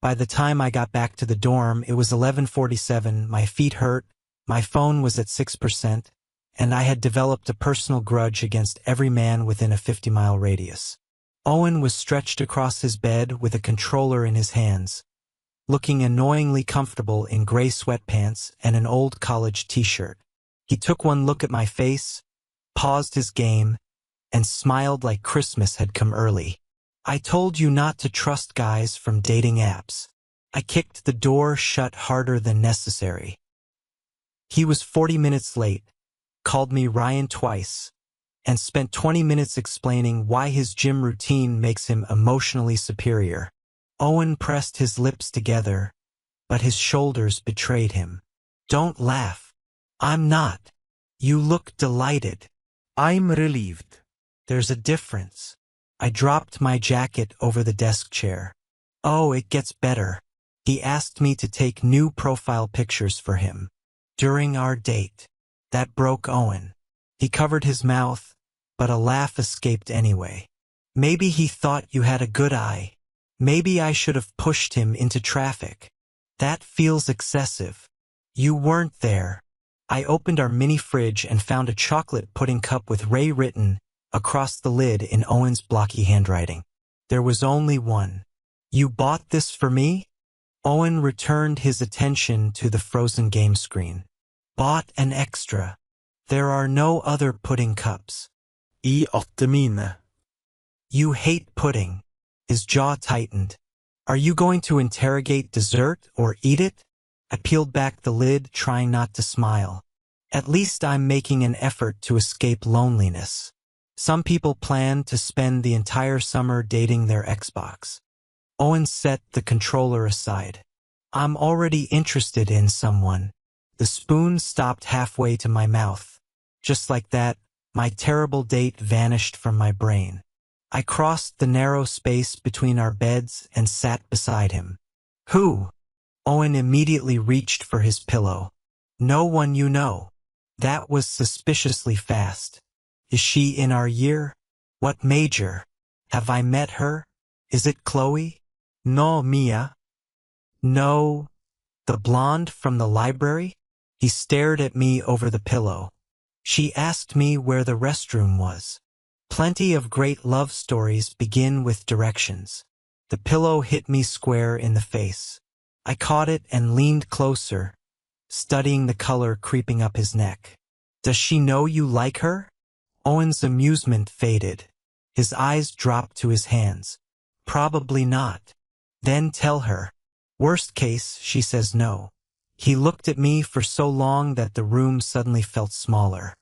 By the time I got back to the dorm, it was 11:47, my feet hurt, my phone was at 6%, and I had developed a personal grudge against every man within a 50-mile radius. Owen was stretched across his bed with a controller in his hands, looking annoyingly comfortable in gray sweatpants and an old college t-shirt. He took one look at my face, paused his game, and smiled like Christmas had come early. I told you not to trust guys from dating apps. I kicked the door shut harder than necessary. He was 40 minutes late, called me Ryan twice, and spent 20 minutes explaining why his gym routine makes him emotionally superior. Owen pressed his lips together, but his shoulders betrayed him. Don't laugh. I'm not. You look delighted. I'm relieved. There's a difference. I dropped my jacket over the desk chair. Oh, it gets better. He asked me to take new profile pictures for him. During our date. That broke Owen. He covered his mouth, but a laugh escaped anyway. Maybe he thought you had a good eye. Maybe I should have pushed him into traffic. That feels excessive. You weren't there. I opened our mini fridge and found a chocolate pudding cup with Ray written across the lid in Owen's blocky handwriting. There was only one. You bought this for me? Owen returned his attention to the frozen game screen. Bought an extra. There are no other pudding cups. I 8 mine. You hate pudding. His jaw tightened. Are you going to interrogate dessert or eat it? I peeled back the lid, trying not to smile. At least I'm making an effort to escape loneliness. Some people plan to spend the entire summer dating their Xbox. Owen set the controller aside. I'm already interested in someone. The spoon stopped halfway to my mouth. Just like that, my terrible date vanished from my brain. I crossed the narrow space between our beds and sat beside him. Who? Owen immediately reached for his pillow. No one you know. That was suspiciously fast. Is she in our year? What major? Have I met her? Is it Chloe? No, Mia. No. The blonde from the library? He stared at me over the pillow. She asked me where the restroom was. Plenty of great love stories begin with directions. The pillow hit me square in the face. I caught it and leaned closer, studying the color creeping up his neck. Does she know you like her? Owen's amusement faded. His eyes dropped to his hands. Probably not. Then tell her. Worst case, she says no. He looked at me for so long that the room suddenly felt smaller.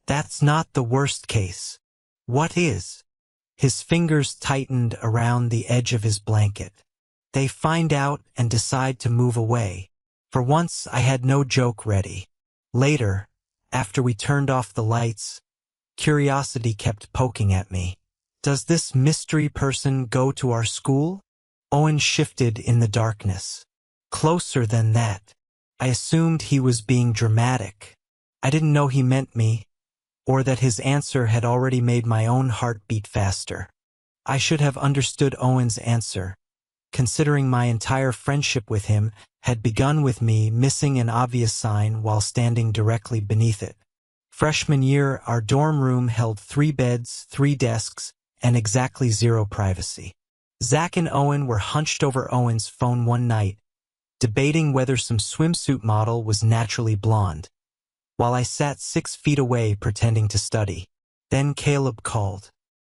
That's not the worst case. What is? His fingers tightened around the edge of his blanket. They find out and decide to move away. For once, I had no joke ready. Later, after we turned off the lights, curiosity kept poking at me. Does this mystery person go to our school? Owen shifted in the darkness. Closer than that. I assumed he was being dramatic. I didn't know he meant me, or that his answer had already made my own heart beat faster. I should have understood Owen's answer, considering my entire friendship with him had begun with me missing an obvious sign while standing directly beneath it. Freshman year, our dorm room held 3 beds, 3 desks, and exactly 0 privacy. Zach and Owen were hunched over Owen's phone one night, debating whether some swimsuit model was naturally blonde, while I sat 6 feet away pretending to study. Then Caleb called.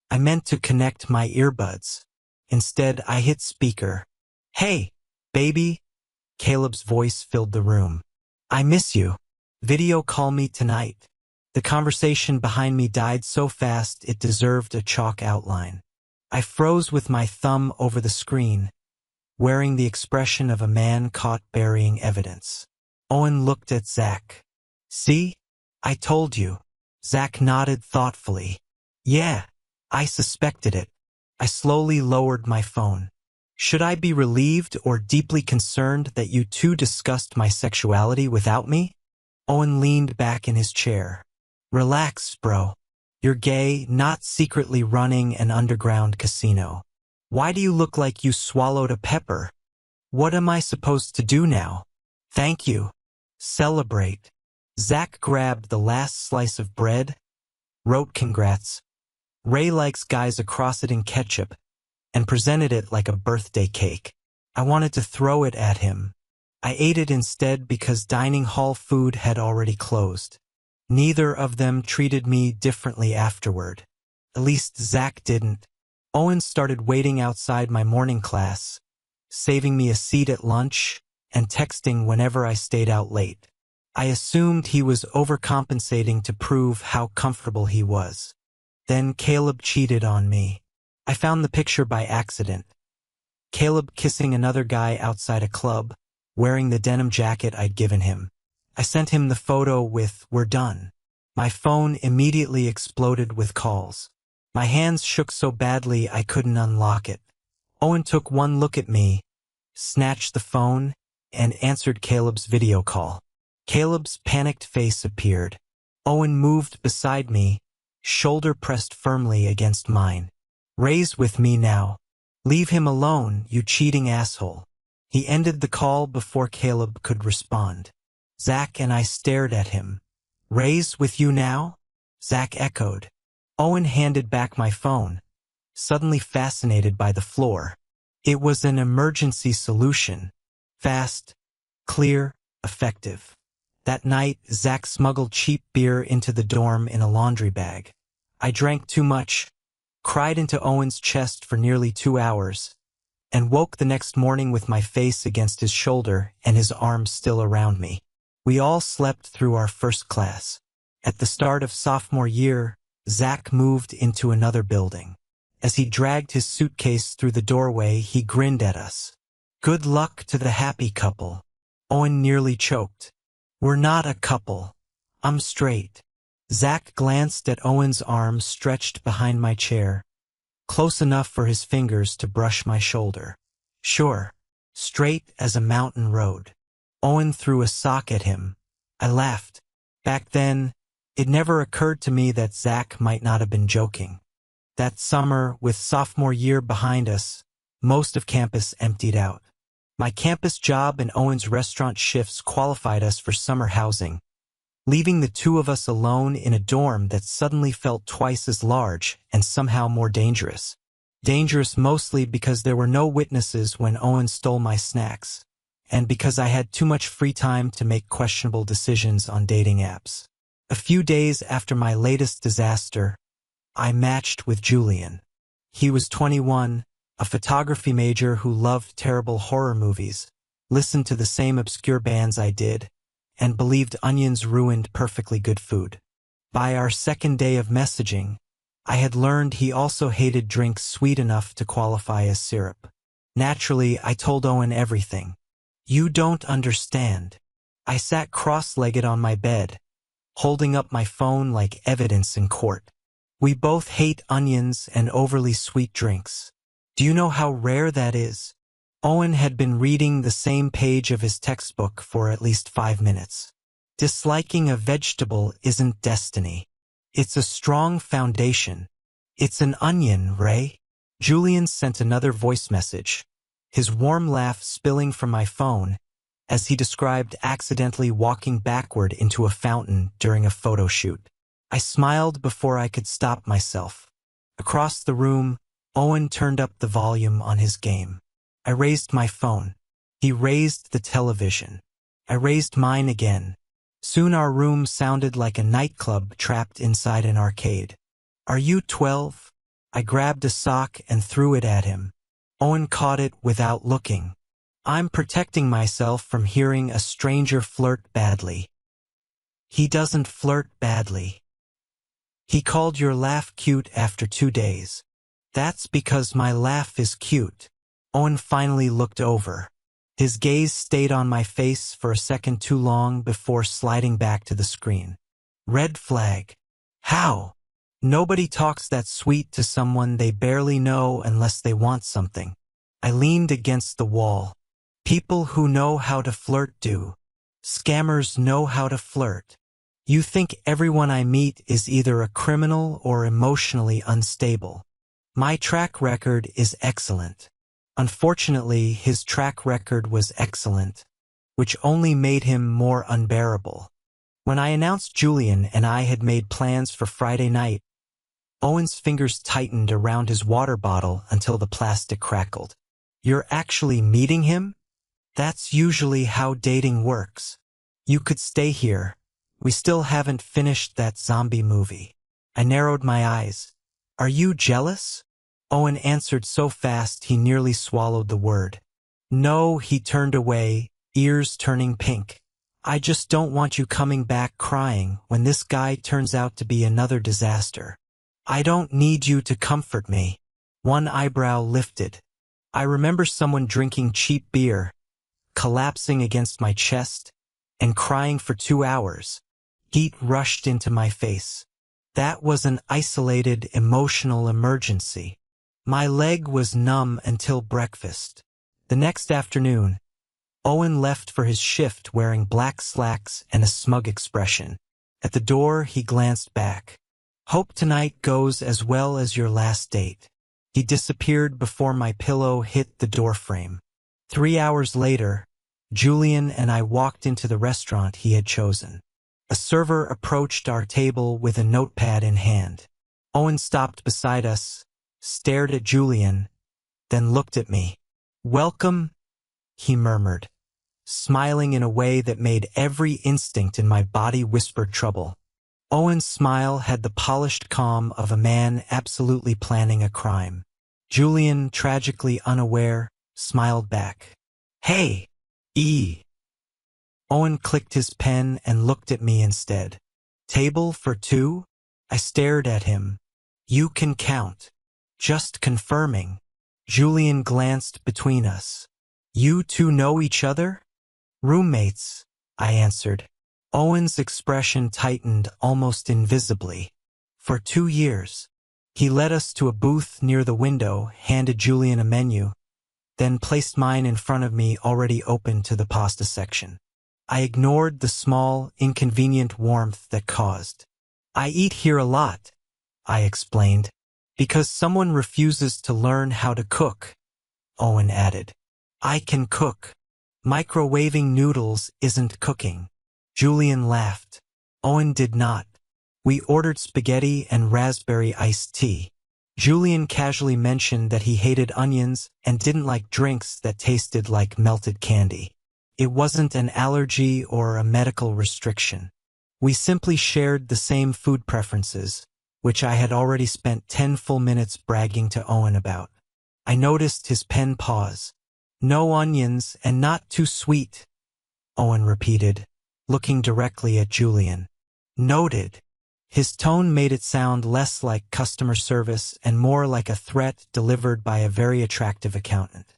I meant to connect my earbuds. Instead, I hit speaker. Hey, baby. Caleb's voice filled the room. I miss you. Video call me tonight. The conversation behind me died so fast it deserved a chalk outline. I froze with my thumb over the screen, wearing the expression of a man caught burying evidence. Owen looked at Zach. See? I told you. Zach nodded thoughtfully. Yeah, I suspected it. I slowly lowered my phone. Should I be relieved or deeply concerned that you two discussed my sexuality without me? Owen leaned back in his chair. Relax, bro. You're gay, not secretly running an underground casino. Why do you look like you swallowed a pepper? What am I supposed to do now? Thank you. Celebrate. Zach grabbed the last slice of bread, wrote congrats. Ray likes guys across it in ketchup, and presented it like a birthday cake. I wanted to throw it at him. I ate it instead because dining hall food had already closed. Neither of them treated me differently afterward. At least Zach didn't. Owen started waiting outside my morning class, saving me a seat at lunch, and texting whenever I stayed out late. I assumed he was overcompensating to prove how comfortable he was. Then Caleb cheated on me. I found the picture by accident. Caleb kissing another guy outside a club, wearing the denim jacket I'd given him. I sent him the photo with "We're done." My phone immediately exploded with calls. My hands shook so badly I couldn't unlock it. Owen took one look at me, snatched the phone, and answered Caleb's video call. Caleb's panicked face appeared. Owen moved beside me, shoulder pressed firmly against mine. "Ray's with me now. Leave him alone, you cheating asshole." He ended the call before Caleb could respond. Zach and I stared at him. "Ray's with you now?" Zach echoed. Owen handed back my phone, suddenly fascinated by the floor. It was an emergency solution. Fast, clear, effective. That night, Zach smuggled cheap beer into the dorm in a laundry bag. I drank too much, cried into Owen's chest for nearly 2 hours, and woke the next morning with my face against his shoulder and his arms still around me. We all slept through our first class. At the start of sophomore year, Zach moved into another building. As he dragged his suitcase through the doorway, he grinned at us. "Good luck to the happy couple." Owen nearly choked. "We're not a couple. I'm straight." Zach glanced at Owen's arm stretched behind my chair, close enough for his fingers to brush my shoulder. "Sure. Straight as a mountain road." Owen threw a sock at him. I laughed. Back then, it never occurred to me that Zach might not have been joking. That summer, with sophomore year behind us, most of campus emptied out. My campus job and Owen's restaurant shifts qualified us for summer housing, leaving the two of us alone in a dorm that suddenly felt twice as large and somehow more dangerous. Dangerous mostly because there were no witnesses when Owen stole my snacks, and because I had too much free time to make questionable decisions on dating apps. A few days after my latest disaster, I matched with Julian. He was 21, a photography major who loved terrible horror movies, listened to the same obscure bands I did, and believed onions ruined perfectly good food. By our second day of messaging, I had learned he also hated drinks sweet enough to qualify as syrup. Naturally, I told Owen everything. "You don't understand." I sat cross-legged on my bed, holding up my phone like evidence in court. "We both hate onions and overly sweet drinks. Do you know how rare that is?" Owen had been reading the same page of his textbook for at least 5 minutes. "Disliking a vegetable isn't destiny. It's a strong foundation. It's an onion, Ray." Julian sent another voice message, his warm laugh spilling from my phone as he described accidentally walking backward into a fountain during a photo shoot. I smiled before I could stop myself. Across the room, Owen turned up the volume on his game. I raised my phone. He raised the television. I raised mine again. Soon our room sounded like a nightclub trapped inside an arcade. "Are you 12? I grabbed a sock and threw it at him. Owen caught it without looking. "I'm protecting myself from hearing a stranger flirt badly." "He doesn't flirt badly. He called your laugh cute after 2 days. "That's because my laugh is cute." Owen finally looked over. His gaze stayed on my face for a second too long before sliding back to the screen. Red flag. How? Nobody talks that sweet to someone they barely know unless they want something. I leaned against the wall. People who know how to flirt do. Scammers know how to flirt. You think everyone I meet is either a criminal or emotionally unstable. My track record is excellent. Unfortunately, his track record was excellent, which only made him more unbearable. When I announced Julian and I had made plans for Friday night, Owen's fingers tightened around his water bottle until the plastic crackled. "You're actually meeting him? That's usually how dating works. You could stay here. We still haven't finished that zombie movie." I narrowed my eyes. "Are you jealous?" Owen answered so fast he nearly swallowed the word. "No," he turned away, ears turning pink. "I just don't want you coming back crying when this guy turns out to be another disaster." "I don't need you to comfort me." One eyebrow lifted. I remember someone drinking cheap beer, collapsing against my chest, and crying for 2 hours. Heat rushed into my face. That was an isolated emotional emergency. My leg was numb until breakfast. The next afternoon, Owen left for his shift wearing black slacks and a smug expression. At the door, he glanced back. "Hope tonight goes as well as your last date." He disappeared before my pillow hit the doorframe. 3 hours later, Julian and I walked into the restaurant he had chosen. A server approached our table with a notepad in hand. Owen stopped beside us, stared at Julian, then looked at me. "Welcome," he murmured, smiling in a way that made every instinct in my body whisper trouble. Owen's smile had the polished calm of a man absolutely planning a crime. Julian, tragically unaware, smiled back. "Hey, E." Owen clicked his pen and looked at me instead. "Table for 2? I stared at him. "You can count." "Just confirming." Julian glanced between us. "You two know each other?" "Roommates," I answered. Owen's expression tightened almost invisibly. "For 2 years." He led us to a booth near the window, handed Julian a menu, then placed mine in front of me already open to the pasta section. I ignored the small, inconvenient warmth that caused. "I eat here a lot," I explained. "Because someone refuses to learn how to cook," Owen added. "I can cook. Microwaving noodles isn't cooking." Julian laughed. Owen did not. We ordered spaghetti and raspberry iced tea. Julian casually mentioned that he hated onions and didn't like drinks that tasted like melted candy. It wasn't an allergy or a medical restriction. We simply shared the same food preferences, which I had already spent 10 full minutes bragging to Owen about. I noticed his pen pause. "No onions and not too sweet," Owen repeated, looking directly at Julian. "Noted." His tone made it sound less like customer service and more like a threat delivered by a very attractive accountant.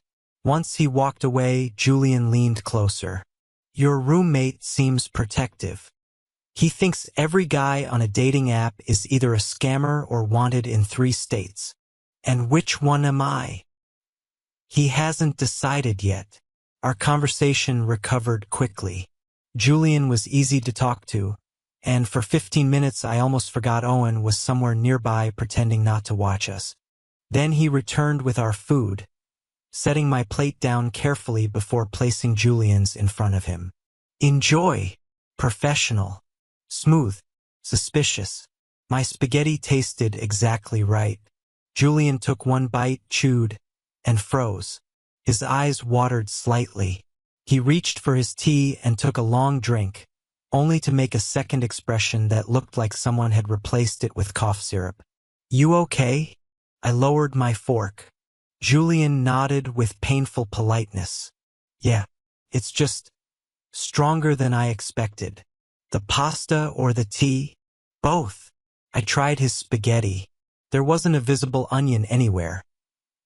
Once he walked away, Julian leaned closer. "Your roommate seems protective. He thinks every guy on a dating app is either a scammer or wanted in 3 states. And which one am I?" "He hasn't decided yet." Our conversation recovered quickly. Julian was easy to talk to, and for 15 minutes I almost forgot Owen was somewhere nearby pretending not to watch us. Then he returned with our food, setting my plate down carefully before placing Julian's in front of him. "Enjoy." Professional. Smooth. Suspicious. My spaghetti tasted exactly right. Julian took one bite, chewed, and froze. His eyes watered slightly. He reached for his tea and took a long drink, only to make a second expression that looked like someone had replaced it with cough syrup. "You okay?" I lowered my fork. Julian nodded with painful politeness. "Yeah, it's just stronger than I expected." "The pasta or the tea?" "Both." I tried his spaghetti. There wasn't a visible onion anywhere,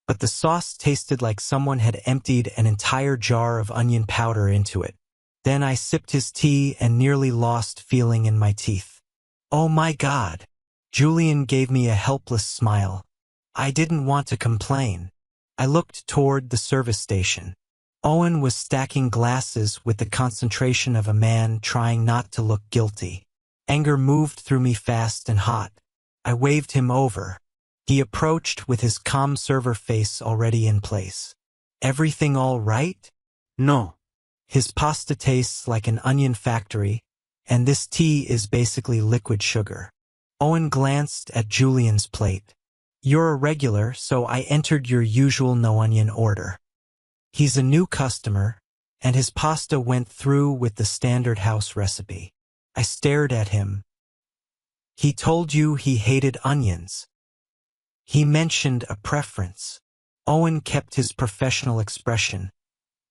but the sauce tasted like someone had emptied an entire jar of onion powder into it. Then I sipped his tea and nearly lost feeling in my teeth. "Oh my God." Julian gave me a helpless smile. I didn't want to complain. I looked toward the service station. Owen was stacking glasses with the concentration of a man trying not to look guilty. Anger moved through me fast and hot. I waved him over. He approached with his calm server face already in place. Everything all right? No. His pasta tastes like an onion factory, and this tea is basically liquid sugar. Owen glanced at Julian's plate. You're a regular, so I entered your usual no-onion order. He's a new customer, and his pasta went through with the standard house recipe. I stared at him. He told you he hated onions. He mentioned a preference. Owen kept his professional expression,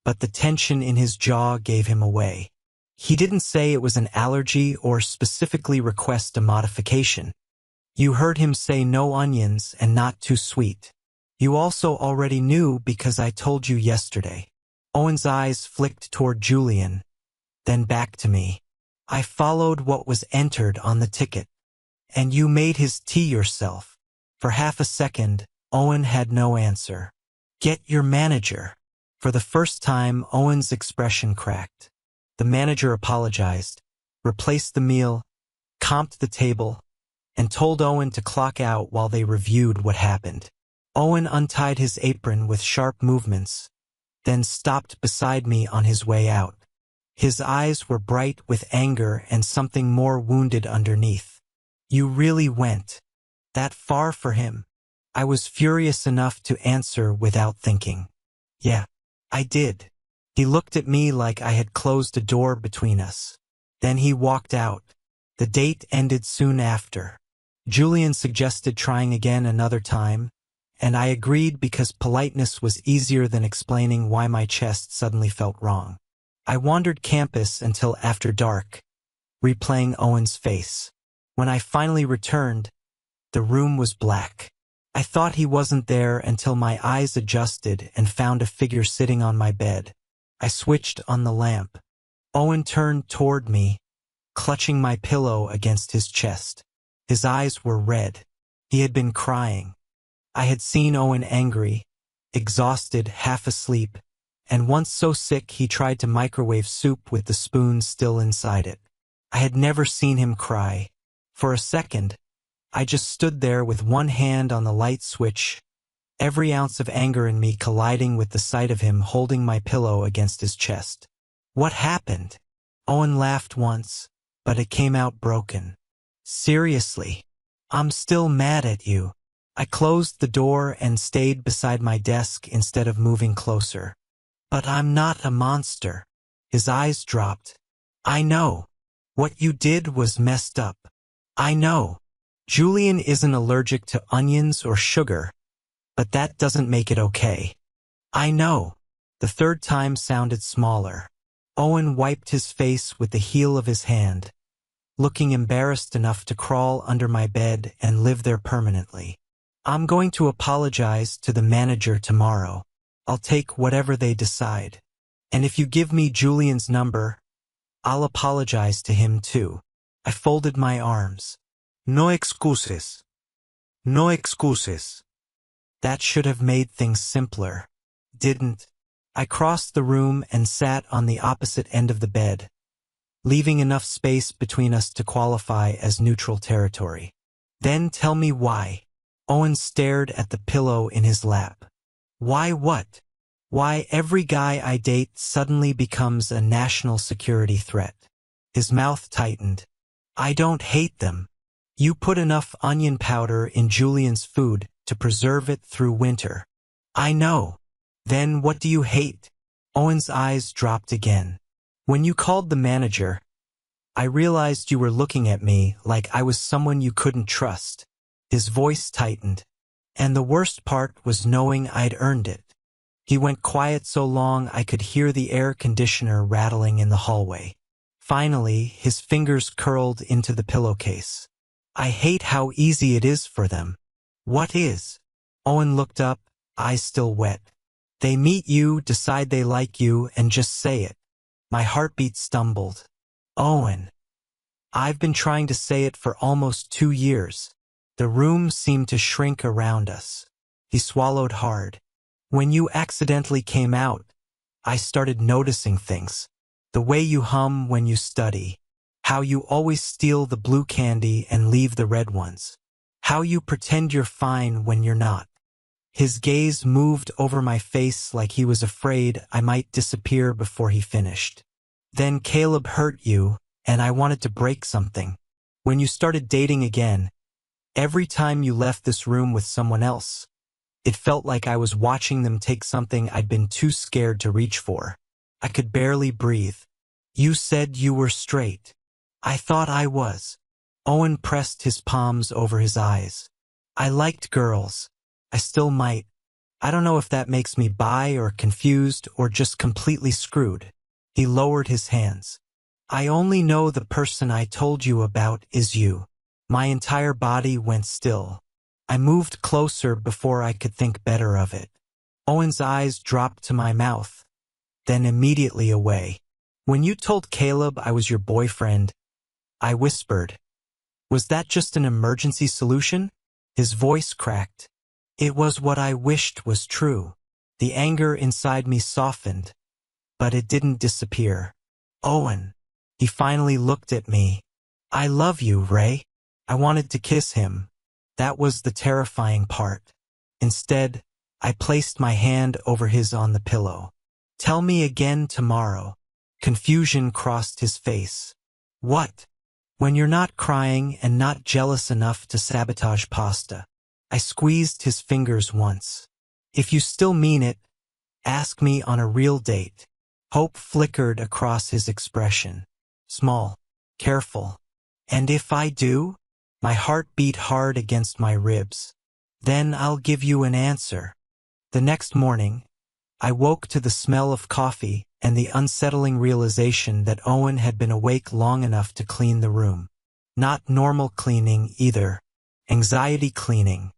but the tension in his jaw gave him away. He didn't say it was an allergy or specifically request a modification. You heard him say no onions and not too sweet. You also already knew because I told you yesterday. Owen's eyes flicked toward Julian, then back to me. I followed what was entered on the ticket. And you made his tea yourself. For half a second, Owen had no answer. Get your manager. For the first time, Owen's expression cracked. The manager apologized, replaced the meal, comped the table, and told Owen to clock out while they reviewed what happened. Owen untied his apron with sharp movements, then stopped beside me on his way out. His eyes were bright with anger and something more wounded underneath. You really went that far for him? I was furious enough to answer without thinking. Yeah, I did. He looked at me like I had closed a door between us. Then he walked out. The date ended soon after. Julian suggested trying again another time, and I agreed because politeness was easier than explaining why my chest suddenly felt wrong. I wandered campus until after dark, replaying Owen's face. When I finally returned, the room was black. I thought he wasn't there until my eyes adjusted and found a figure sitting on my bed. I switched on the lamp. Owen turned toward me, clutching my pillow against his chest. His eyes were red. He had been crying. I had seen Owen angry, exhausted, half asleep, and once so sick he tried to microwave soup with the spoon still inside it. I had never seen him cry. For a second, I just stood there with one hand on the light switch, every ounce of anger in me colliding with the sight of him holding my pillow against his chest. What happened? Owen laughed once, but it came out broken. Seriously, I'm still mad at you. I closed the door and stayed beside my desk instead of moving closer. But I'm not a monster. His eyes dropped. I know. What you did was messed up. I know. Julian isn't allergic to onions or sugar, but that doesn't make it okay. I know. The third time sounded smaller. Owen wiped his face with the heel of his hand, looking embarrassed enough to crawl under my bed and live there permanently. I'm going to apologize to the manager tomorrow. I'll take whatever they decide. And if you give me Julian's number, I'll apologize to him too. I folded my arms. No excuses. No excuses. That should have made things simpler, didn't? I crossed the room and sat on the opposite end of the bed, leaving enough space between us to qualify as neutral territory. Then tell me why. Owen stared at the pillow in his lap. Why what? Why every guy I date suddenly becomes a national security threat. His mouth tightened. I don't hate them. You put enough onion powder in Julian's food to preserve it through winter. I know. Then what do you hate? Owen's eyes dropped again. When you called the manager, I realized you were looking at me like I was someone you couldn't trust. His voice tightened. And the worst part was knowing I'd earned it. He went quiet so long I could hear the air conditioner rattling in the hallway. Finally, his fingers curled into the pillowcase. I hate how easy it is for them. What is? Owen looked up, eyes still wet. They meet you, decide they like you, and just say it. My heartbeat stumbled. Owen. I've been trying to say it for almost 2 years. The room seemed to shrink around us. He swallowed hard. When you accidentally came out, I started noticing things. The way you hum when you study. How you always steal the blue candy and leave the red ones. How you pretend you're fine when you're not. His gaze moved over my face like he was afraid I might disappear before he finished. Then Caleb hurt you, and I wanted to break something. When you started dating again, every time you left this room with someone else, it felt like I was watching them take something I'd been too scared to reach for. I could barely breathe. You said you were straight. I thought I was. Owen pressed his palms over his eyes. I liked girls. I still might. I don't know if that makes me bi or confused or just completely screwed. He lowered his hands. I only know the person I told you about is you. My entire body went still. I moved closer before I could think better of it. Owen's eyes dropped to my mouth, then immediately away. When you told Caleb I was your boyfriend, I whispered, was that just an emergency solution? His voice cracked. It was what I wished was true. The anger inside me softened, but it didn't disappear. Owen. He finally looked at me. I love you, Ray. I wanted to kiss him. That was the terrifying part. Instead, I placed my hand over his on the pillow. Tell me again tomorrow. Confusion crossed his face. What? When you're not crying and not jealous enough to sabotage pasta. I squeezed his fingers once. If you still mean it, ask me on a real date. Hope flickered across his expression. Small, careful. And if I do? My heart beat hard against my ribs. Then I'll give you an answer. The next morning, I woke to the smell of coffee and the unsettling realization that Owen had been awake long enough to clean the room. Not normal cleaning either. Anxiety cleaning.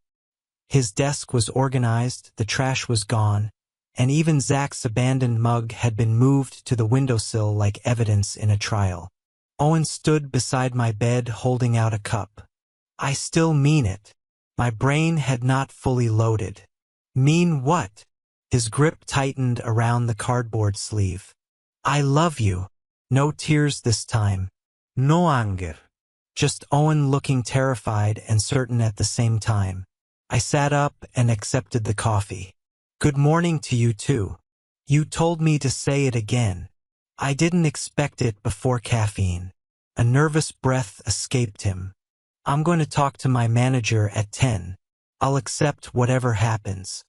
His desk was organized, the trash was gone, and even Zach's abandoned mug had been moved to the windowsill like evidence in a trial. Owen stood beside my bed holding out a cup. I still mean it. My brain had not fully loaded. Mean what? His grip tightened around the cardboard sleeve. I love you. No tears this time. No anger. Just Owen looking terrified and certain at the same time. I sat up and accepted the coffee. Good morning to you too. You told me to say it again. I didn't expect it before caffeine. A nervous breath escaped him. I'm going to talk to my manager at 10. I'll accept whatever happens.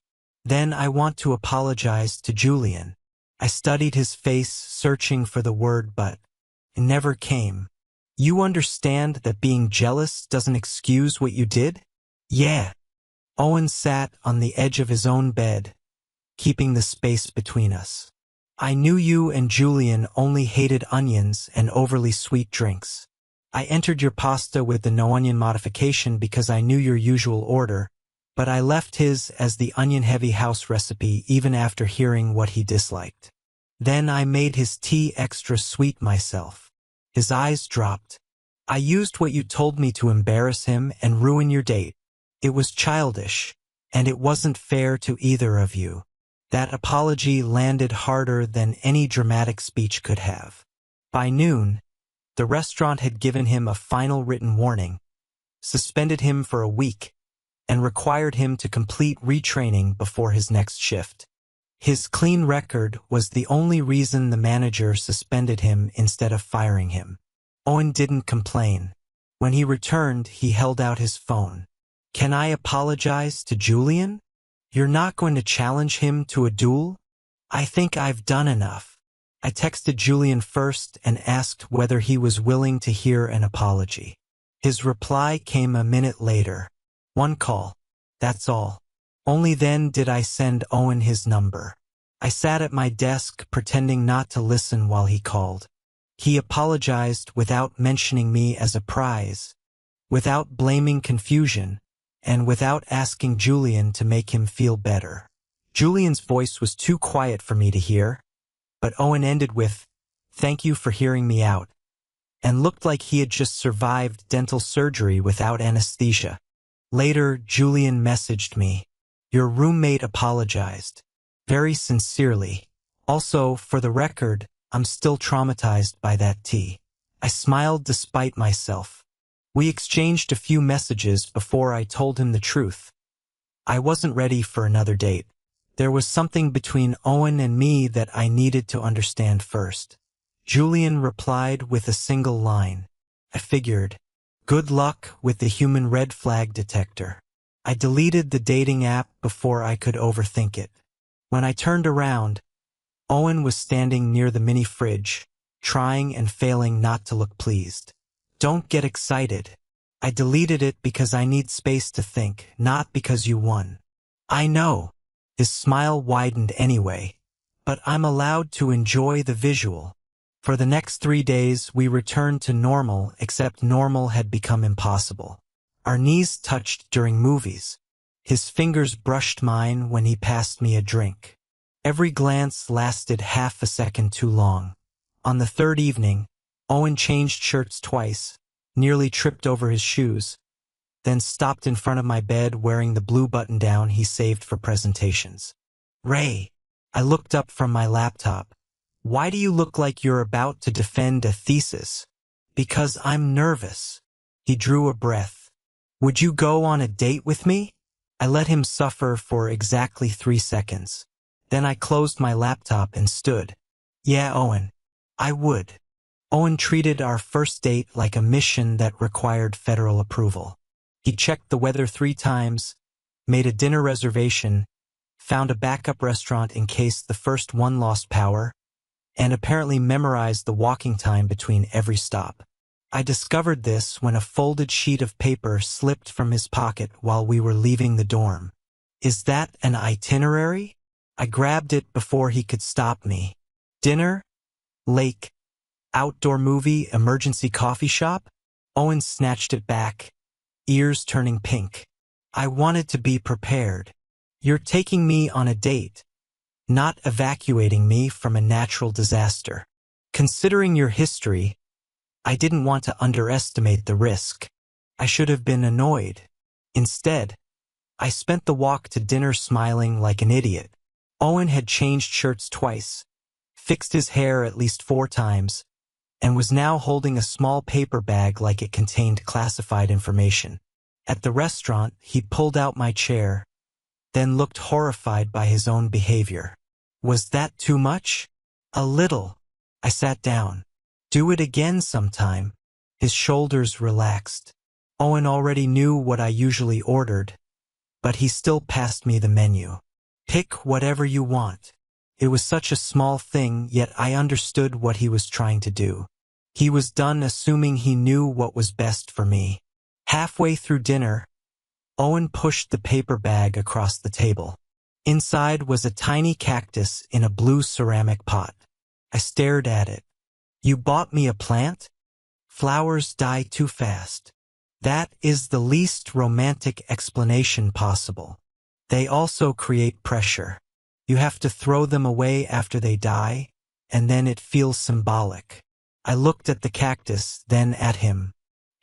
Then I want to apologize to Julian. I studied his face, searching for the word, but it never came. You understand that being jealous doesn't excuse what you did? Yeah. Owen sat on the edge of his own bed, keeping the space between us. I knew you and Julian only hated onions and overly sweet drinks. I entered your pasta with the no-onion modification because I knew your usual order, but I left his as the onion-heavy house recipe even after hearing what he disliked. Then I made his tea extra sweet myself. His eyes dropped. I used what you told me to embarrass him and ruin your date. It was childish, and it wasn't fair to either of you. That apology landed harder than any dramatic speech could have. By noon, the restaurant had given him a final written warning, suspended him for a week, and required him to complete retraining before his next shift. His clean record was the only reason the manager suspended him instead of firing him. Owen didn't complain. When he returned, he held out his phone. Can I apologize to Julian? You're not going to challenge him to a duel? I think I've done enough. I texted Julian first and asked whether he was willing to hear an apology. His reply came a minute later. One call. That's all. Only then did I send Owen his number. I sat at my desk pretending not to listen while he called. He apologized without mentioning me as a prize, without blaming confusion, and without asking Julian to make him feel better. Julian's voice was too quiet for me to hear, but Owen ended with, "Thank you for hearing me out," and looked like he had just survived dental surgery without anesthesia. Later, Julian messaged me, "Your roommate apologized. Very sincerely. Also, for the record, I'm still traumatized by that tea." I smiled despite myself. We exchanged a few messages before I told him the truth. I wasn't ready for another date. There was something between Owen and me that I needed to understand first. Julian replied with a single line. I figured, good luck with the human red flag detector. I deleted the dating app before I could overthink it. When I turned around, Owen was standing near the mini fridge, trying and failing not to look pleased. Don't get excited. I deleted it because I need space to think, not because you won. I know. His smile widened anyway, but I'm allowed to enjoy the visual. For the next 3 days, we returned to normal, except normal had become impossible. Our knees touched during movies. His fingers brushed mine when he passed me a drink. Every glance lasted half a second too long. On the third evening, Owen changed shirts twice, nearly tripped over his shoes, then stopped in front of my bed wearing the blue button-down he saved for presentations. Ray, I looked up from my laptop. Why do you look like you're about to defend a thesis? Because I'm nervous. He drew a breath. Would you go on a date with me? I let him suffer for exactly 3 seconds. Then I closed my laptop and stood. Yeah, Owen, I would. Owen treated our first date like a mission that required federal approval. He checked the weather 3 times, made a dinner reservation, found a backup restaurant in case the first one lost power, and apparently memorized the walking time between every stop. I discovered this when a folded sheet of paper slipped from his pocket while we were leaving the dorm. Is that an itinerary? I grabbed it before he could stop me. Dinner? Lake? Outdoor movie? Emergency coffee shop? Owen snatched it back, ears turning pink. I wanted to be prepared. You're taking me on a date, not evacuating me from a natural disaster. Considering your history, I didn't want to underestimate the risk. I should have been annoyed. Instead, I spent the walk to dinner smiling like an idiot. Owen had changed shirts twice, fixed his hair at least 4 times, and was now holding a small paper bag like it contained classified information. At the restaurant, he pulled out my chair, then looked horrified by his own behavior. Was that too much? A little. I sat down. Do it again sometime. His shoulders relaxed. Owen already knew what I usually ordered, but he still passed me the menu. Pick whatever you want. It was such a small thing, yet I understood what he was trying to do. He was done assuming he knew what was best for me. Halfway through dinner, Owen pushed the paper bag across the table. Inside was a tiny cactus in a blue ceramic pot. I stared at it. You bought me a plant? Flowers die too fast. That is the least romantic explanation possible. They also create pressure. You have to throw them away after they die, and then it feels symbolic. I looked at the cactus, then at him.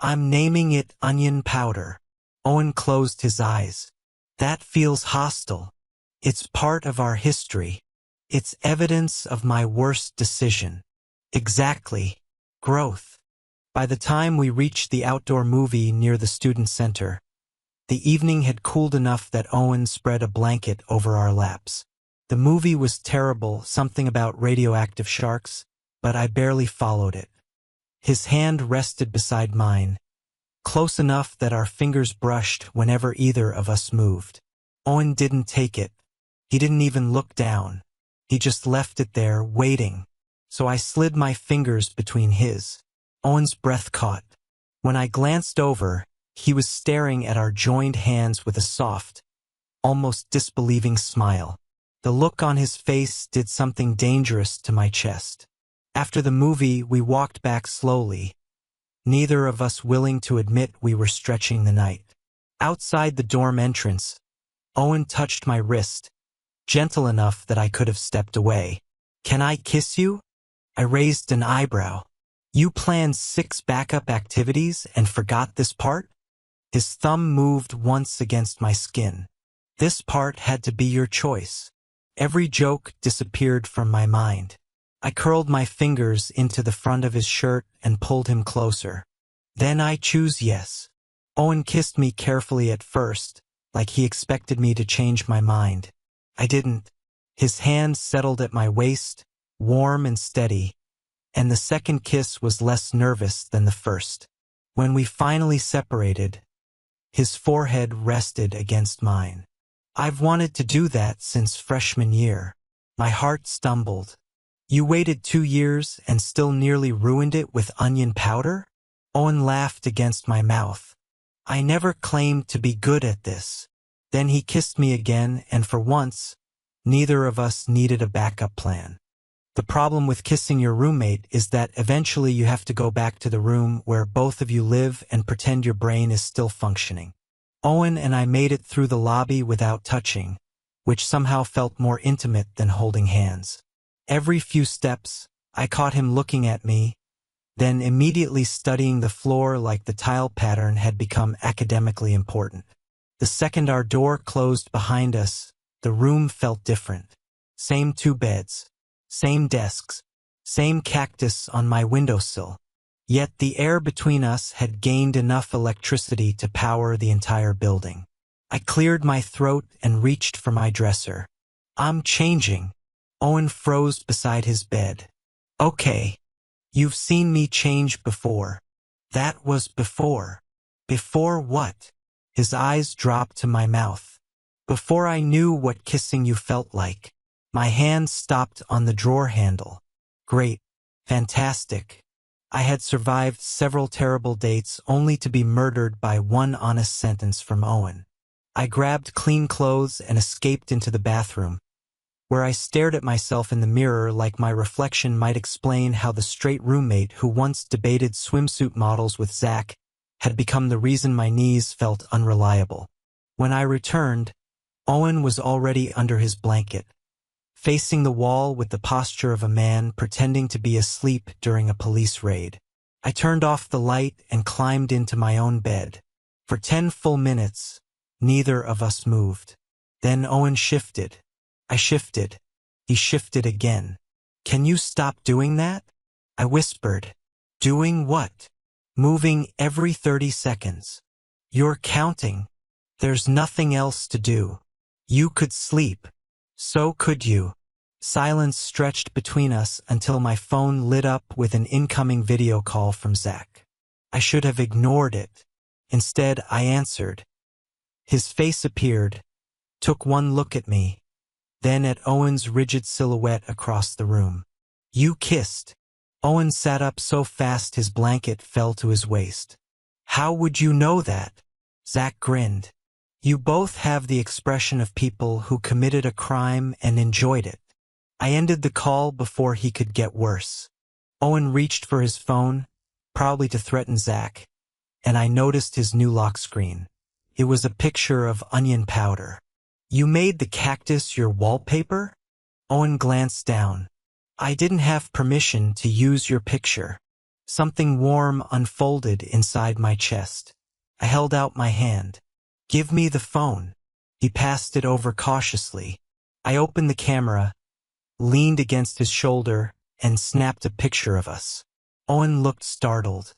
I'm naming it onion powder. Owen closed his eyes. That feels hostile. It's part of our history. It's evidence of my worst decision. Exactly. Growth. By the time we reached the outdoor movie near the student center, the evening had cooled enough that Owen spread a blanket over our laps. The movie was terrible, something about radioactive sharks, but I barely followed it. His hand rested beside mine, close enough that our fingers brushed whenever either of us moved. Owen didn't take it. He didn't even look down. He just left it there, waiting. So I slid my fingers between his. Owen's breath caught. When I glanced over, he was staring at our joined hands with a soft, almost disbelieving smile. The look on his face did something dangerous to my chest. After the movie, we walked back slowly, neither of us willing to admit we were stretching the night. Outside the dorm entrance, Owen touched my wrist, gentle enough that I could have stepped away. Can I kiss you? I raised an eyebrow. You planned 6 backup activities and forgot this part? His thumb moved once against my skin. This part had to be your choice. Every joke disappeared from my mind. I curled my fingers into the front of his shirt and pulled him closer. Then I choose yes. Owen kissed me carefully at first, like he expected me to change my mind. I didn't. His hand settled at my waist, warm and steady, and the second kiss was less nervous than the first. When we finally separated, his forehead rested against mine. I've wanted to do that since freshman year. My heart stumbled. You waited 2 years and still nearly ruined it with onion powder? Owen laughed against my mouth. I never claimed to be good at this. Then he kissed me again, and for once, neither of us needed a backup plan. The problem with kissing your roommate is that eventually you have to go back to the room where both of you live and pretend your brain is still functioning. Owen and I made it through the lobby without touching, which somehow felt more intimate than holding hands. Every few steps, I caught him looking at me, then immediately studying the floor like the tile pattern had become academically important. The second our door closed behind us, the room felt different. Same 2 beds, same desks, same cactus on my windowsill. Yet the air between us had gained enough electricity to power the entire building. I cleared my throat and reached for my dresser. I'm changing. Owen froze beside his bed. Okay. You've seen me change before. That was before. Before what? His eyes dropped to my mouth. Before I knew what kissing you felt like. My hand stopped on the drawer handle. Great. Fantastic. I had survived several terrible dates only to be murdered by one honest sentence from Owen. I grabbed clean clothes and escaped into the bathroom, where I stared at myself in the mirror like my reflection might explain how the straight roommate who once debated swimsuit models with Zach had become the reason my knees felt unreliable. When I returned, Owen was already under his blanket, facing the wall with the posture of a man pretending to be asleep during a police raid. I turned off the light and climbed into my own bed. For 10 full minutes, neither of us moved. Then Owen shifted. I shifted. He shifted again. Can you stop doing that? I whispered. Doing what? Moving every 30 seconds. You're counting. There's nothing else to do. You could sleep. So could you. Silence stretched between us until my phone lit up with an incoming video call from Zach. I should have ignored it. Instead, I answered. His face appeared, took one look at me, then at Owen's rigid silhouette across the room. You kissed. Owen sat up so fast his blanket fell to his waist. How would you know that? Zach grinned. You both have the expression of people who committed a crime and enjoyed it. I ended the call before he could get worse. Owen reached for his phone, probably to threaten Zach, and I noticed his new lock screen. It was a picture of onion powder. You made the cactus your wallpaper? Owen glanced down. I didn't have permission to use your picture. Something warm unfolded inside my chest. I held out my hand. Give me the phone. He passed it over cautiously. I opened the camera, leaned against his shoulder, and snapped a picture of us. Owen looked startled.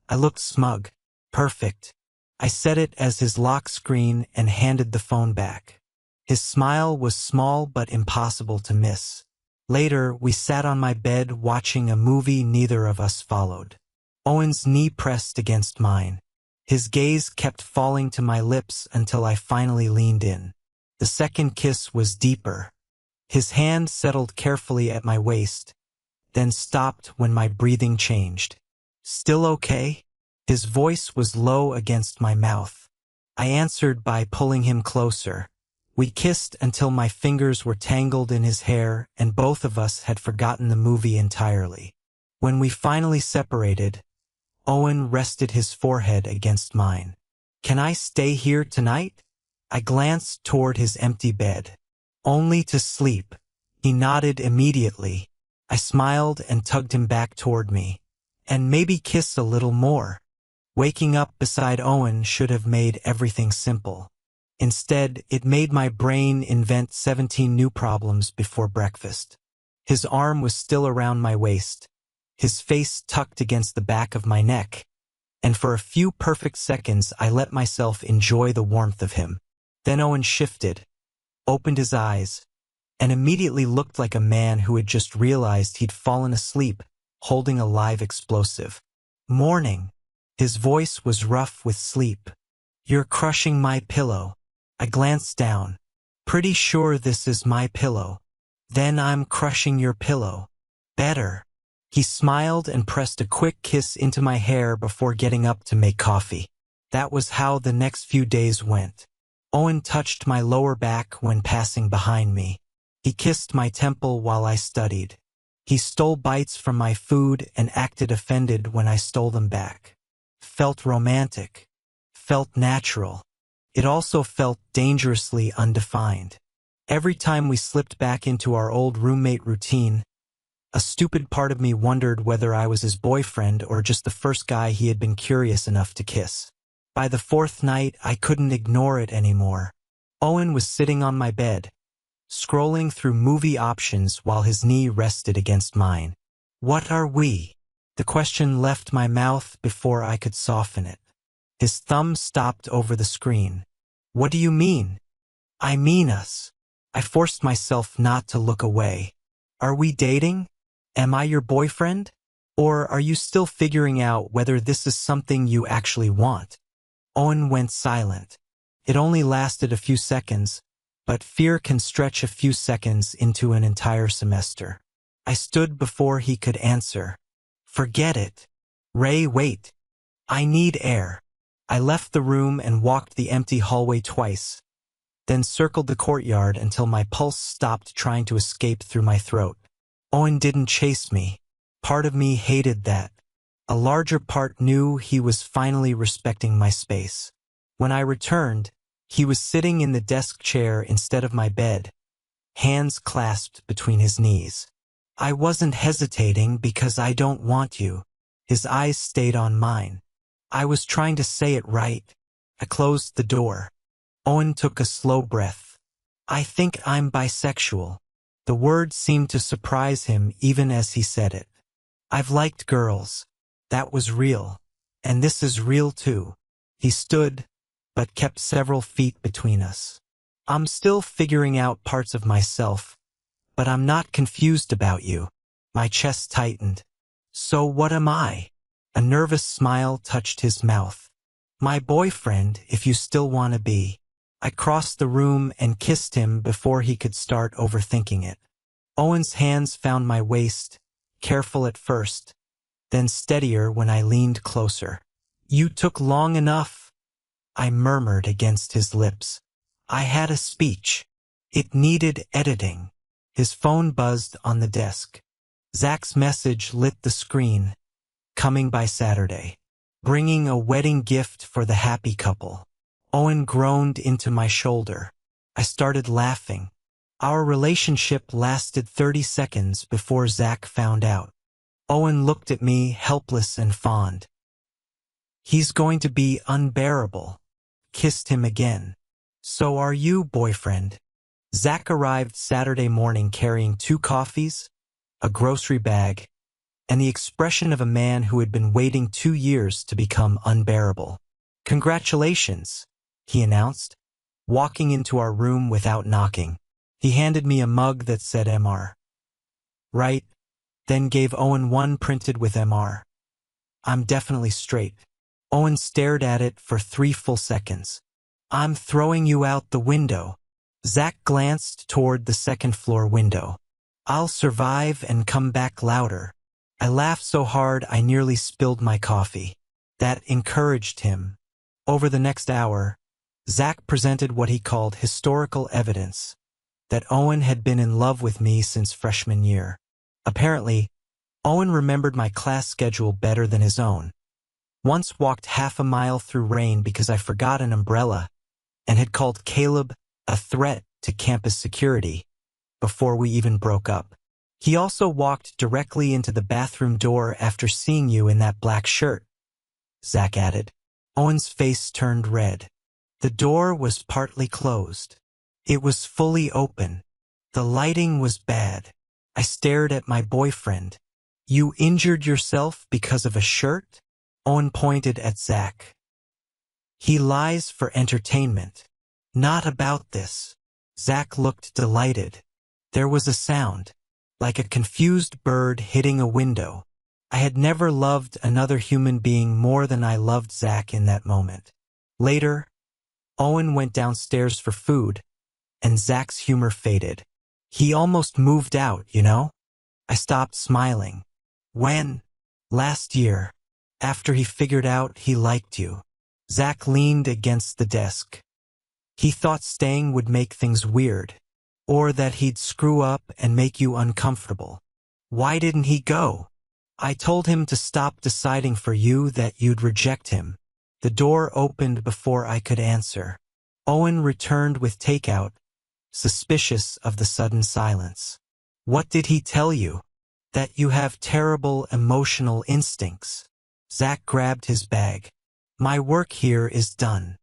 I looked smug. Perfect. I set it as his lock screen and handed the phone back. His smile was small but impossible to miss. Later, we sat on my bed watching a movie neither of us followed. Owen's knee pressed against mine. His gaze kept falling to my lips until I finally leaned in. The second kiss was deeper. His hand settled carefully at my waist, then stopped when my breathing changed. Still okay? His voice was low against my mouth. I answered by pulling him closer. We kissed until my fingers were tangled in his hair and both of us had forgotten the movie entirely. When we finally separated, Owen rested his forehead against mine. Can I stay here tonight? I glanced toward his empty bed. Only to sleep. He nodded immediately. I smiled and tugged him back toward me. And maybe kiss a little more. Waking up beside Owen should have made everything simple. Instead, it made my brain invent 17 new problems before breakfast. His arm was still around my waist, his face tucked against the back of my neck, and for a few perfect seconds I let myself enjoy the warmth of him. Then Owen shifted, opened his eyes, and immediately looked like a man who had just realized he'd fallen asleep, holding a live explosive. Morning. His voice was rough with sleep. You're crushing my pillow. I glanced down. Pretty sure this is my pillow. Then I'm crushing your pillow. Better. He smiled and pressed a quick kiss into my hair before getting up to make coffee. That was how the next few days went. Owen touched my lower back when passing behind me. He kissed my temple while I studied. He stole bites from my food and acted offended when I stole them back. Felt romantic. Felt natural. It also felt dangerously undefined. Every time we slipped back into our old roommate routine, a stupid part of me wondered whether I was his boyfriend or just the first guy he had been curious enough to kiss. By the fourth night, I couldn't ignore it anymore. Owen was sitting on my bed, scrolling through movie options while his knee rested against mine. What are we? The question left my mouth before I could soften it. His thumb stopped over the screen. What do you mean? I mean us. I forced myself not to look away. Are we dating? Am I your boyfriend? Or are you still figuring out whether this is something you actually want? Owen went silent. It only lasted a few seconds, but fear can stretch a few seconds into an entire semester. I stood before he could answer. Forget it. Ray, wait. I need air. I left the room and walked the empty hallway twice, then circled the courtyard until my pulse stopped trying to escape through my throat. Owen didn't chase me. Part of me hated that. A larger part knew he was finally respecting my space. When I returned, he was sitting in the desk chair instead of my bed, hands clasped between his knees. I wasn't hesitating because I don't want you. His eyes stayed on mine. I was trying to say it right. I closed the door. Owen took a slow breath. I think I'm bisexual. The word seemed to surprise him even as he said it. I've liked girls. That was real. And this is real too. He stood, but kept several feet between us. I'm still figuring out parts of myself, but I'm not confused about you. My chest tightened. So what am I? A nervous smile touched his mouth. My boyfriend, if you still want to be. I crossed the room and kissed him before he could start overthinking it. Owen's hands found my waist, careful at first, then steadier when I leaned closer. You took long enough, I murmured against his lips. I had a speech. It needed editing. His phone buzzed on the desk. Zach's message lit the screen. Coming by Saturday. Bringing a wedding gift for the happy couple. Owen groaned into my shoulder. I started laughing. Our relationship lasted 30 seconds before Zach found out. Owen looked at me, helpless and fond. He's going to be unbearable. Kissed him again. So are you, boyfriend? Zach arrived Saturday morning carrying 2 coffees, a grocery bag, and the expression of a man who had been waiting 2 years to become unbearable. Congratulations, he announced, walking into our room without knocking. He handed me a mug that said MR. Right, then gave Owen one printed with MR. I'm definitely straight. Owen stared at it for 3 full seconds. I'm throwing you out the window. Zach glanced toward the second-floor window. I'll survive and come back louder. I laughed so hard I nearly spilled my coffee. That encouraged him. Over the next hour, Zach presented what he called historical evidence that Owen had been in love with me since freshman year. Apparently, Owen remembered my class schedule better than his own. Once walked half a mile through rain because I forgot an umbrella and had called Caleb a threat to campus security before we even broke up. He also walked directly into the bathroom door after seeing you in that black shirt, Zach added. Owen's face turned red. The door was partly closed. It was fully open. The lighting was bad. I stared at my boyfriend. You injured yourself because of a shirt? Owen pointed at Zach. He lies for entertainment. Not about this. Zach looked delighted. There was a sound, like a confused bird hitting a window. I had never loved another human being more than I loved Zach in that moment. Later, Owen went downstairs for food, and Zach's humor faded. He almost moved out, you know? I stopped smiling. When? Last year, after he figured out he liked you. Zach leaned against the desk. He thought staying would make things weird, or that he'd screw up and make you uncomfortable. Why didn't he go? I told him to stop deciding for you that you'd reject him. The door opened before I could answer. Owen returned with takeout, suspicious of the sudden silence. What did he tell you? That you have terrible emotional instincts. Zach grabbed his bag. My work here is done.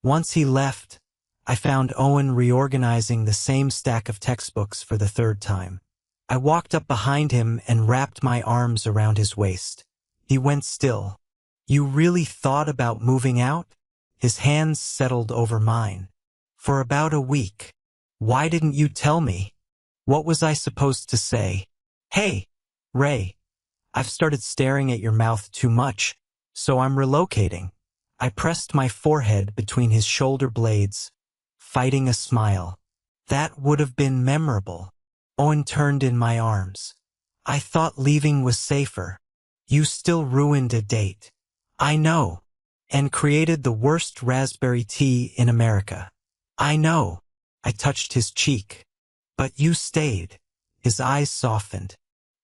Once he left, I found Owen reorganizing the same stack of textbooks for the third time. I walked up behind him and wrapped my arms around his waist. He went still. You really thought about moving out? His hands settled over mine. For about a week. Why didn't you tell me? What was I supposed to say? Hey, Ray, I've started staring at your mouth too much, so I'm relocating. I pressed my forehead between his shoulder blades, fighting a smile. That would have been memorable. Owen turned in my arms. I thought leaving was safer. You still ruined a date. I know. And created the worst raspberry tea in America. I know. I touched his cheek. But you stayed. His eyes softened.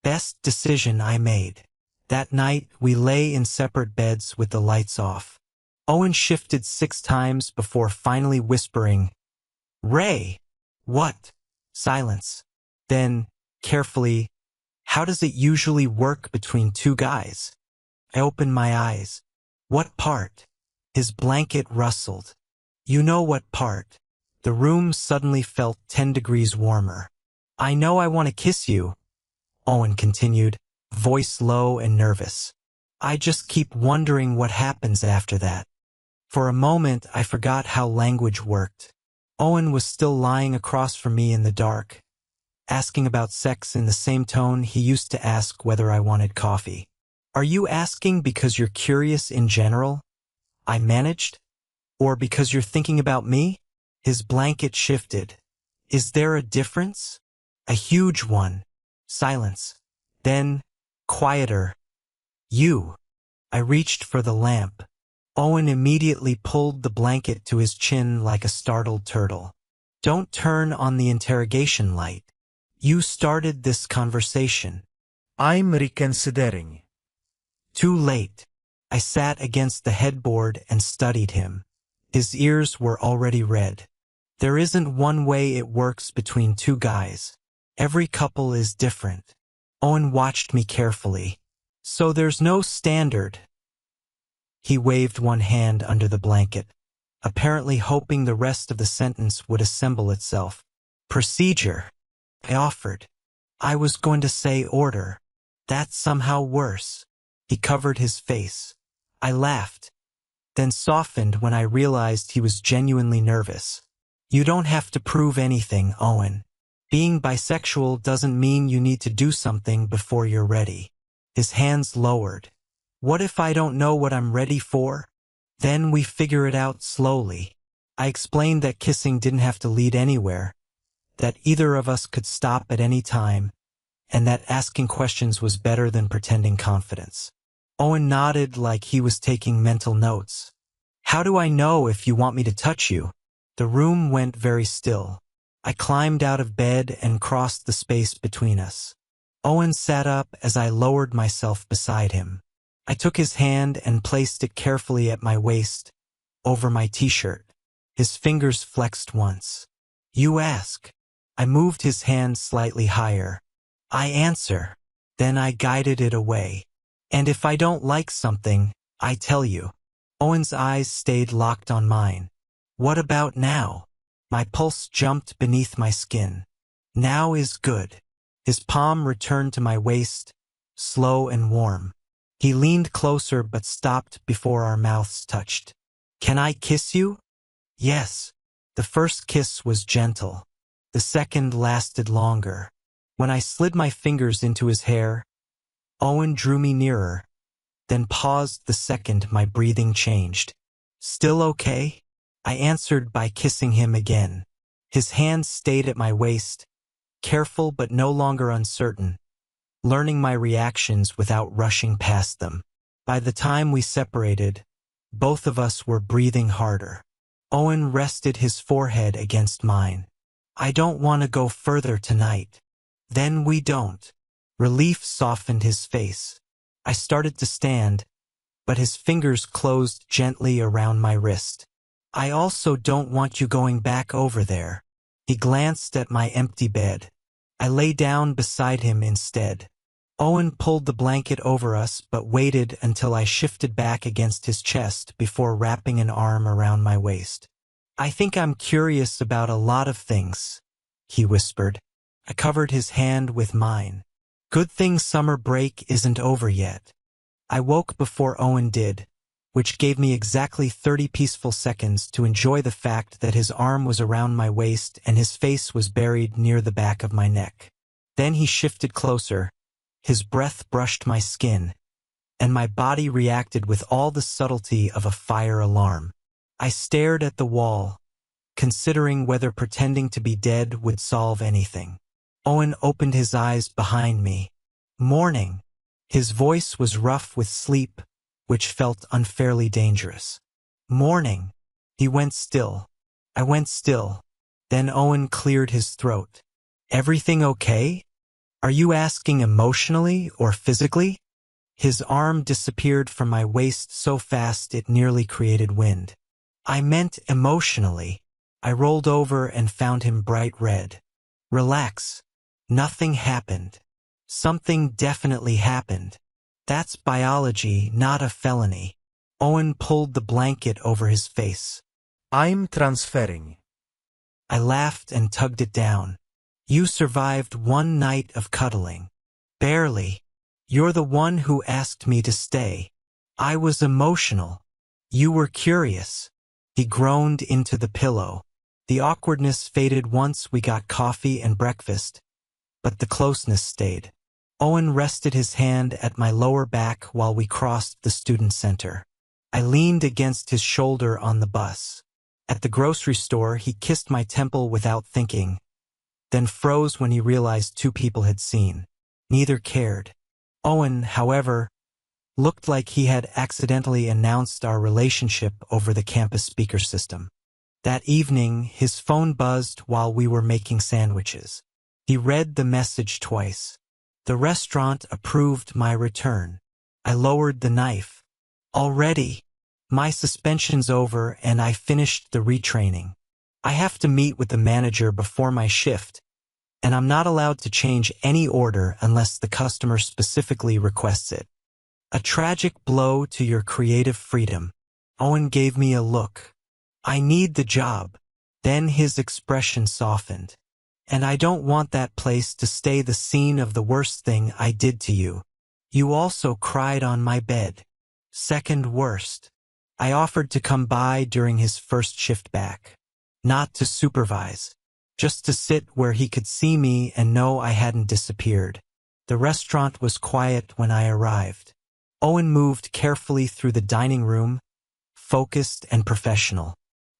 Best decision I made. That night, we lay in separate beds with the lights off. Owen shifted 6 times before finally whispering, Ray! What? Silence. Then, carefully, how does it usually work between 2 guys? I opened my eyes. What part? His blanket rustled. You know what part. The room suddenly felt 10 degrees warmer. I know I want to kiss you, Owen continued, voice low and nervous. I just keep wondering what happens after that. For a moment, I forgot how language worked. Owen was still lying across from me in the dark, asking about sex in the same tone he used to ask whether I wanted coffee. Are you asking because you're curious in general? I managed. Or because you're thinking about me? His blanket shifted. Is there a difference? A huge one. Silence. Then, quieter. You. I reached for the lamp. Owen immediately pulled the blanket to his chin like a startled turtle. Don't turn on the interrogation light. You started this conversation. I'm reconsidering. Too late. I sat against the headboard and studied him. His ears were already red. There isn't one way it works between 2 guys. Every couple is different. Owen watched me carefully. So there's no standard. He waved one hand under the blanket, apparently hoping the rest of the sentence would assemble itself. Procedure. I offered. I was going to say order. That's somehow worse. He covered his face. I laughed, then softened when I realized he was genuinely nervous. You don't have to prove anything, Owen. Being bisexual doesn't mean you need to do something before you're ready. His hands lowered. What if I don't know what I'm ready for? Then we figure it out slowly. I explained that kissing didn't have to lead anywhere, that either of us could stop at any time, and that asking questions was better than pretending confidence. Owen nodded like he was taking mental notes. How do I know if you want me to touch you? The room went very still. I climbed out of bed and crossed the space between us. Owen sat up as I lowered myself beside him. I took his hand and placed it carefully at my waist, over my t-shirt. His fingers flexed once. You ask. I moved his hand slightly higher. I answer. Then I guided it away. And if I don't like something, I tell you. Owen's eyes stayed locked on mine. What about now? My pulse jumped beneath my skin. Now is good. His palm returned to my waist, slow and warm. He leaned closer but stopped before our mouths touched. Can I kiss you? Yes. The first kiss was gentle. The second lasted longer. When I slid my fingers into his hair, Owen drew me nearer, then paused the second my breathing changed. "Still okay?" I answered by kissing him again. His hands stayed at my waist, careful but no longer uncertain, learning my reactions without rushing past them. By the time we separated, both of us were breathing harder. Owen rested his forehead against mine. "I don't want to go further tonight." "Then we don't." Relief softened his face. I started to stand, but his fingers closed gently around my wrist. "I also don't want you going back over there." He glanced at my empty bed. I lay down beside him instead. Owen pulled the blanket over us but waited until I shifted back against his chest before wrapping an arm around my waist. "I think I'm curious about a lot of things," he whispered. I covered his hand with mine. "Good thing summer break isn't over yet." I woke before Owen did, which gave me exactly 30 peaceful seconds to enjoy the fact that his arm was around my waist and his face was buried near the back of my neck. Then he shifted closer. His breath brushed my skin, and my body reacted with all the subtlety of a fire alarm. I stared at the wall, considering whether pretending to be dead would solve anything. Owen opened his eyes behind me. "Morning." His voice was rough with sleep, which felt unfairly dangerous. "Morning." He went still. I went still. Then Owen cleared his throat. "Everything okay? Are you asking emotionally or physically?" His arm disappeared from my waist so fast it nearly created wind. "I meant emotionally." I rolled over and found him bright red. "Relax. Nothing happened." "Something definitely happened. That's biology, not a felony." Owen pulled the blanket over his face. I'm transferring. I laughed and tugged it down. "You survived one night of cuddling." "Barely. You're the one who asked me to stay." "I was emotional. You were curious." He groaned into the pillow. The awkwardness faded once we got coffee and breakfast, but the closeness stayed. Owen rested his hand at my lower back while we crossed the student center. I leaned against his shoulder on the bus. At the grocery store, he kissed my temple without thinking, then froze when he realized two people had seen. Neither cared. Owen, however, looked like he had accidentally announced our relationship over the campus speaker system. That evening, his phone buzzed while we were making sandwiches. He read the message twice. The restaurant approved my return. I lowered the knife. "Already? My suspension's over and I finished the retraining. I have to meet with the manager before my shift, and I'm not allowed to change any order unless the customer specifically requests it. A tragic blow to your creative freedom." Owen gave me a look. "I need the job." Then his expression softened. "And I don't want that place to stay the scene of the worst thing I did to you. You also cried on my bed." "Second worst." I offered to come by during his first shift back. Not to supervise, just to sit where he could see me and know I hadn't disappeared. The restaurant was quiet when I arrived. Owen moved carefully through the dining room, focused and professional.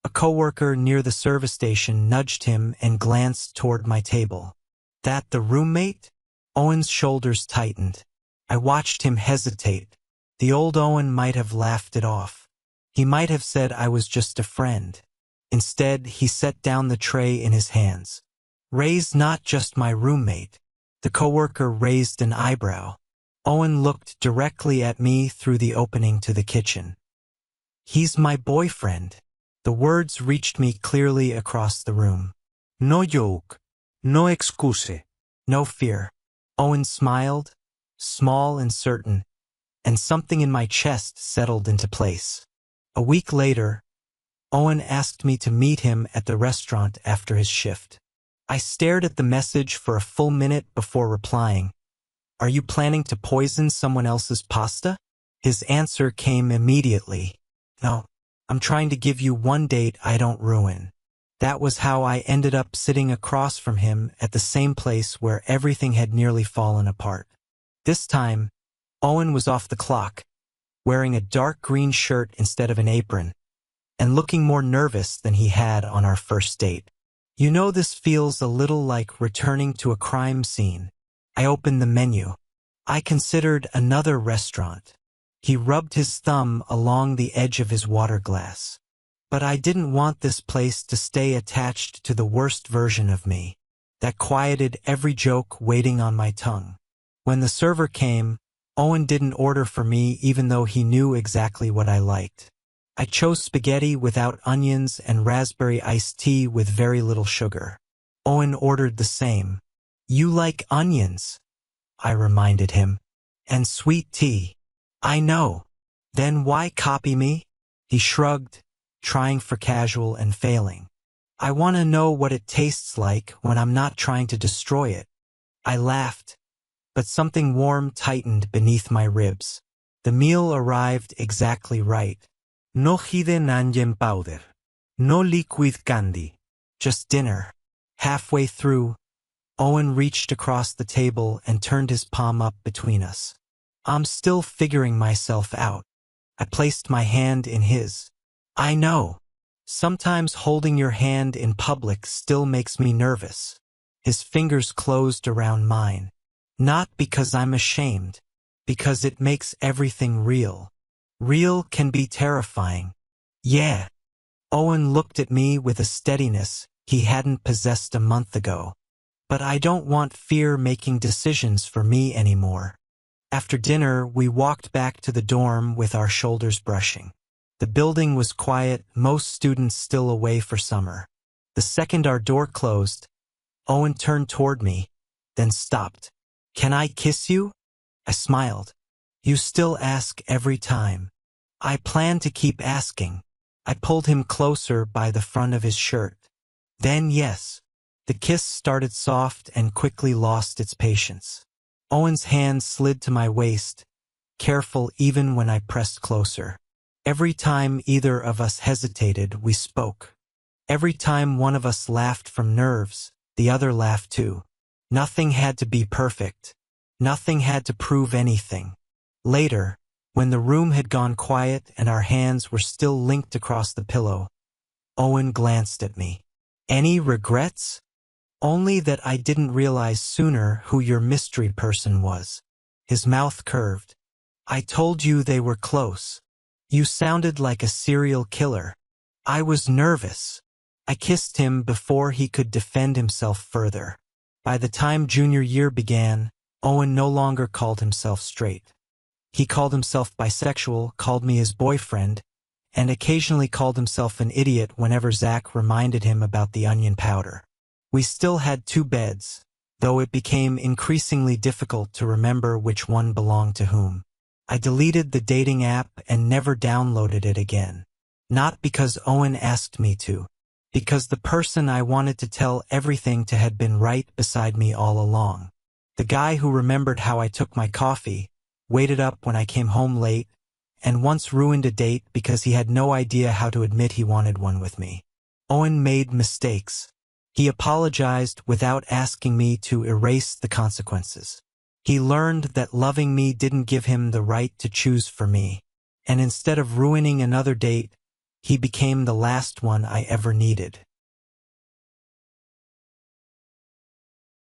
A coworker near the service station nudged him and glanced toward my table. "That the roommate?" Owen's shoulders tightened. I watched him hesitate. The old Owen might have laughed it off. He might have said I was just a friend. Instead, he set down the tray in his hands. "Ray's not just my roommate." The coworker raised an eyebrow. Owen looked directly at me through the opening to the kitchen. "He's my boyfriend." The words reached me clearly across the room. No joke. No excuse. No fear. Owen smiled, small and certain, and something in my chest settled into place. A week later, Owen asked me to meet him at the restaurant after his shift. I stared at the message for a full minute before replying. "Are you planning to poison someone else's pasta?" His answer came immediately. "No, I'm trying to give you one date I don't ruin." That was how I ended up sitting across from him at the same place where everything had nearly fallen apart. This time, Owen was off the clock, wearing a dark green shirt instead of an apron, and looking more nervous than he had on our first date. You know, this feels a little like returning to a crime scene. I opened the menu. I considered another restaurant. He rubbed his thumb along the edge of his water glass. But I didn't want this place to stay attached to the worst version of me. That quieted every joke waiting on my tongue. When the server came, Owen didn't order for me even though he knew exactly what I liked. I chose spaghetti without onions and raspberry iced tea with very little sugar. Owen ordered the same. You like onions, I reminded him. And sweet tea. I know. Then why copy me? He shrugged, trying for casual and failing. I want to know what it tastes like when I'm not trying to destroy it. I laughed, but something warm tightened beneath my ribs. The meal arrived exactly right. No hidden onion powder. No liquid candy. Just dinner. Halfway through, Owen reached across the table and turned his palm up between us. I'm still figuring myself out. I placed my hand in his. I know. Sometimes holding your hand in public still makes me nervous. His fingers closed around mine. Not because I'm ashamed, because it makes everything real. Real can be terrifying. Yeah. Owen looked at me with a steadiness he hadn't possessed a month ago. But I don't want fear making decisions for me anymore. After dinner, we walked back to the dorm with our shoulders brushing. The building was quiet, most students still away for summer. The second our door closed, Owen turned toward me, then stopped. Can I kiss you? I smiled. You still ask every time. I plan to keep asking. I pulled him closer by the front of his shirt. Then yes. The kiss started soft and quickly lost its patience. Owen's hand slid to my waist, careful even when I pressed closer. Every time either of us hesitated, we spoke. Every time one of us laughed from nerves, the other laughed too. Nothing had to be perfect. Nothing had to prove anything. Later, when the room had gone quiet and our hands were still linked across the pillow, Owen glanced at me. Any regrets? Only that I didn't realize sooner who your mystery person was. His mouth curved. I told you they were close. You sounded like a serial killer. I was nervous. I kissed him before he could defend himself further. By the time junior year began, Owen no longer called himself straight. He called himself bisexual, called me his boyfriend, and occasionally called himself an idiot whenever Zach reminded him about the onion powder. We still had 2 beds, though it became increasingly difficult to remember which one belonged to whom. I deleted the dating app and never downloaded it again. Not because Owen asked me to, because the person I wanted to tell everything to had been right beside me all along. The guy who remembered how I took my coffee, waited up when I came home late, and once ruined a date because he had no idea how to admit he wanted one with me. Owen made mistakes. He apologized without asking me to erase the consequences. He learned that loving me didn't give him the right to choose for me, and instead of ruining another date, he became the last one I ever needed.